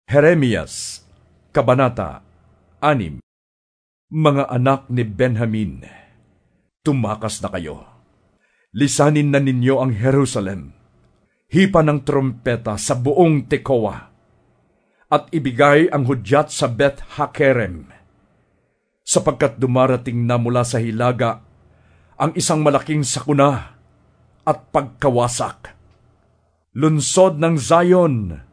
Jeremias, Kabanata 6. Mga anak ni Benjamin, tumakas na kayo. Lisanin na ninyo ang Jerusalem. Hipa ng trompeta sa buong Tekoa. At ibigay ang hudyat sa Beth Hakerem. Sapagkat dumarating na mula sa hilaga ang isang malaking sakuna at pagkawasak. Lunsod ng Zion,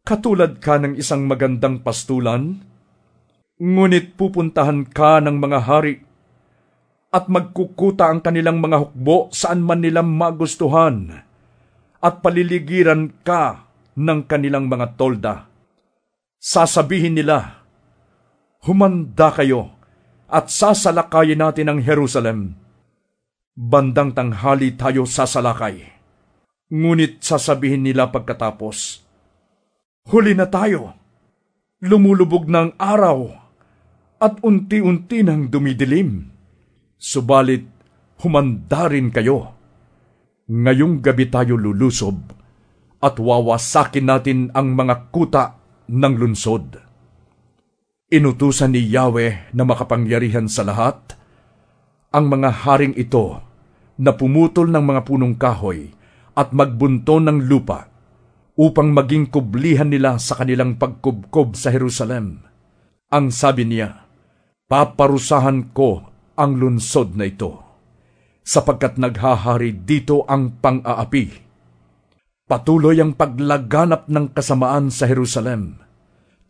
katulad ka ng isang magandang pastulan, ngunit pupuntahan ka ng mga hari at magkukuta ang kanilang mga hukbo saan man nila magustuhan at paliligiran ka ng kanilang mga tolda. Sasabihin nila, humanda kayo at sasalakayin natin ang Jerusalem. Bandang tanghali tayo sasalakay. Ngunit sasabihin nila pagkatapos, huli na tayo, lumulubog ng araw, at unti-unti nang dumidilim. Subalit, humanda rin kayo. Ngayong gabi tayo lulusob, at wawasakin natin ang mga kuta ng lunsod. Inutusan ni Yahweh na makapangyarihan sa lahat, ang mga haring ito na pumutol ng mga punong kahoy at magbunto ng lupa, upang maging kublihan nila sa kanilang pagkubkob sa Jerusalem. Ang sabi niya, paparusahan ko ang lunsod na ito, sapagkat naghahari dito ang pang-aapi. Patuloy ang paglaganap ng kasamaan sa Jerusalem,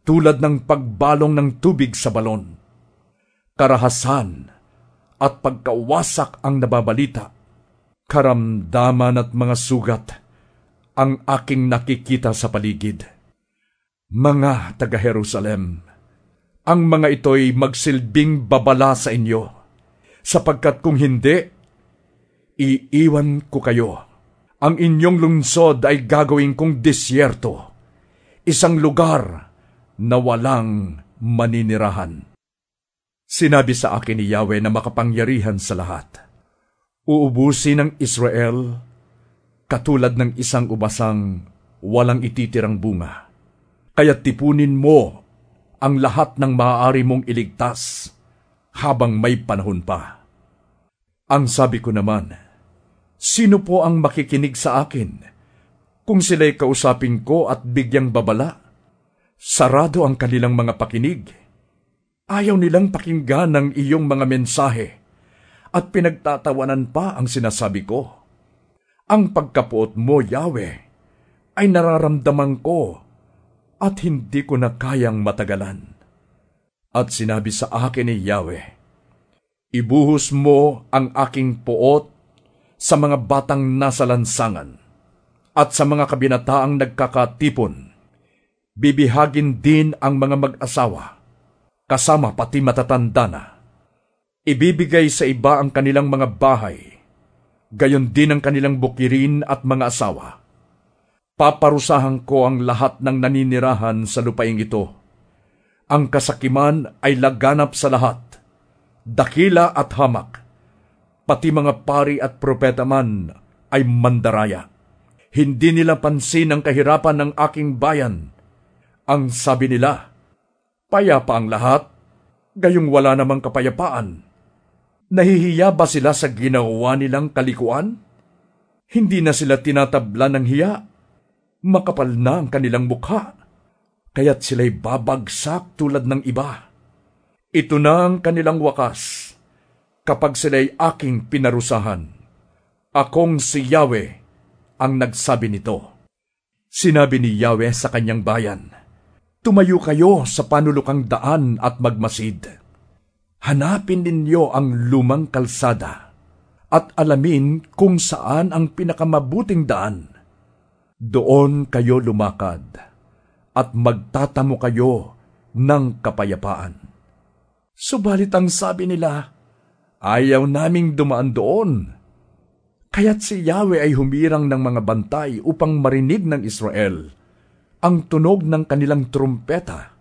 tulad ng pagbalong ng tubig sa balon. Karahasan at pagkawasak ang nababalita, karamdaman at mga sugat ang aking nakikita sa paligid. Mga taga-Jerusalem, ang mga ito'y magsilbing babala sa inyo, sapagkat kung hindi, iiwan ko kayo. Ang inyong lungsod ay gagawin kong disyerto, isang lugar na walang maninirahan. Sinabi sa akin ni Yahweh na makapangyarihan sa lahat, uubusin ng Israel katulad ng isang ubasang walang ititirang bunga. Kaya't tipunin mo ang lahat ng maaari mong iligtas habang may panahon pa. Ang sabi ko naman, sino po ang makikinig sa akin kung sila'y kausapin ko at bigyang babala? Sarado ang kanilang mga pakinig. Ayaw nilang pakinggan ng iyong mga mensahe at pinagtatawanan pa ang sinasabi ko. Ang pagkapuot mo, Yahweh, ay nararamdaman ko at hindi ko na kayang matagalan. At sinabi sa akin ni Yahweh, ibuhos mo ang aking puot sa mga batang nasa lansangan at sa mga kabinataang nagkakatipon. Bibihagin din ang mga mag-asawa, kasama pati matatanda na. Ibibigay sa iba ang kanilang mga bahay, gayon din ang kanilang bukirin at mga asawa. Paparusahan ko ang lahat ng naninirahan sa lupaing ito. Ang kasakiman ay laganap sa lahat, dakila at hamak. Pati mga pari at propeta man ay mandaraya. Hindi nila pansin ang kahirapan ng aking bayan. Ang sabi nila, payapa ang lahat, gayong wala namang kapayapaan. Nahihiya ba sila sa ginawa nilang kalikuan? Hindi na sila tinatabla ng hiya. Makapal na ang kanilang mukha, kaya't sila'y babagsak tulad ng iba. Ito na ang kanilang wakas, kapag sila'y aking pinarusahan. Akong si Yahweh ang nagsabi nito. Sinabi ni Yahweh sa kanyang bayan, tumayo kayo sa panulukang daan at magmasid. Hanapin ninyo ang lumang kalsada at alamin kung saan ang pinakamabuting daan. Doon kayo lumakad at magtatamo kayo ng kapayapaan. Subalit ang sabi nila, ayaw naming dumaan doon. Kaya't si Yahweh ay humirang ng mga bantay upang marinig ng Israel ang tunog ng kanilang trumpeta.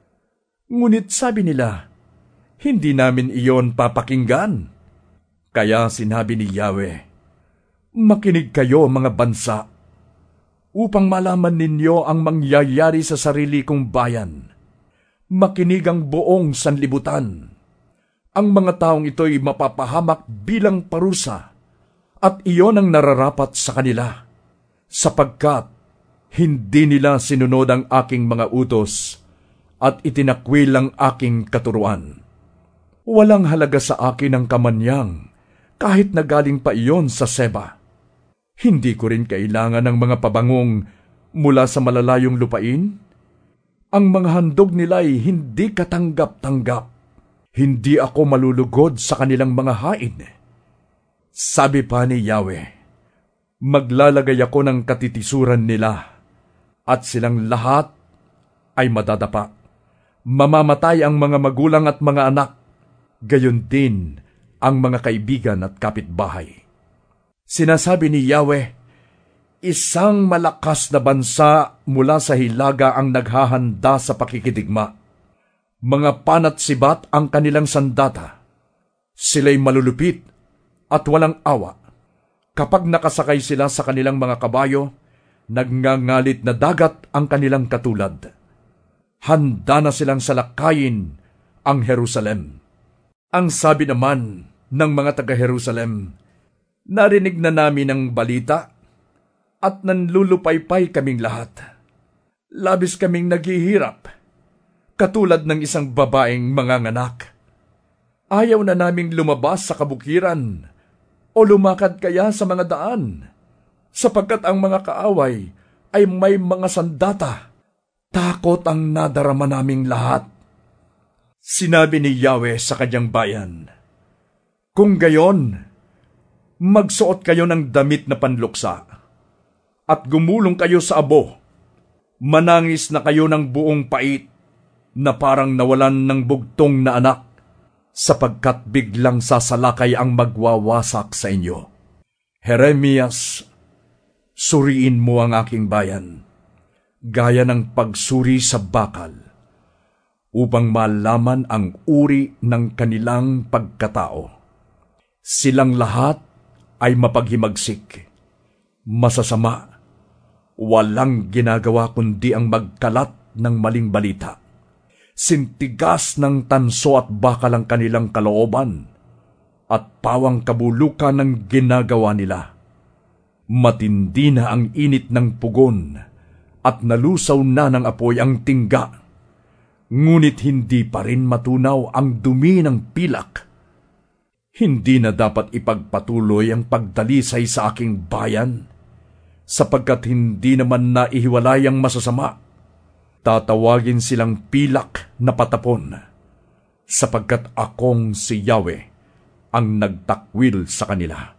Ngunit sabi nila, hindi namin iyon papakinggan. Kaya sinabi ni Yahweh, makinig kayo mga bansa. upang malaman ninyo ang mangyayari sa sarili kong bayan. Makinig ang buong sanlibutan. Ang mga taong ito'y mapapahamak bilang parusa, at iyon ang nararapat sa kanila, sapagkat hindi nila sinunod ang aking mga utos at itinakwil ang aking katuruan. Walang halaga sa akin ang kamanyang, kahit na galing pa iyon sa Seba. Hindi ko rin kailangan ng mga pabangong mula sa malalayong lupain. Ang mga handog nila'y hindi katanggap-tanggap. Hindi ako malulugod sa kanilang mga hain. Sabi pa ni Yahweh, maglalagay ako ng katitisuran nila, at silang lahat ay madadapa. Mamamatay ang mga magulang at mga anak, gayon din ang mga kaibigan at kapitbahay. Sinasabi ni Yahweh, isang malakas na bansa mula sa hilaga ang naghahanda sa pakikidigma. Mga panat sibat ang kanilang sandata. Sila'y malulupit at walang awa. Kapag nakasakay sila sa kanilang mga kabayo, nagngangalit na dagat ang kanilang katulad. Handa na silang salakayin ang Jerusalem. Ang sabi naman ng mga taga-Jerusalem, narinig na namin ang balita at nanlulupaypay kaming lahat. Labis kaming naghihirap, katulad ng isang babaeng manganganak. Ayaw na naming lumabas sa kabukiran o lumakad kaya sa mga daan, sapagkat ang mga kaaway ay may mga sandata. Takot ang nadarama naming lahat. Sinabi ni Yahweh sa kanyang bayan, kung gayon, magsuot kayo ng damit na panluksa at gumulong kayo sa abo. Manangis na kayo ng buong pait na parang nawalan ng bugtong na anak, sapagkat biglang sasalakay ang magwawasak sa inyo. Jeremias, suriin mo ang aking bayan, gaya ng pagsuri sa bakal, upang malaman ang uri ng kanilang pagkatao. Silang lahat ay mapaghimagsik, masasama, walang ginagawa kundi ang magkalat ng maling balita. Sintigas ng tanso at bakal ang kanilang kalooban, at pawang kabulukan ang ginagawa nila. Matindi na ang init ng pugon, at nalusaw na ng apoy ang tingga. Ngunit hindi pa rin matunaw ang dumi ng pilak. Hindi na dapat ipagpatuloy ang pagdalisay sa aking bayan, sapagkat hindi naman naihiwalay ang masasama. Tatawagin silang pilak na patapon, sapagkat akong si Yahweh ang nagtakwil sa kanila.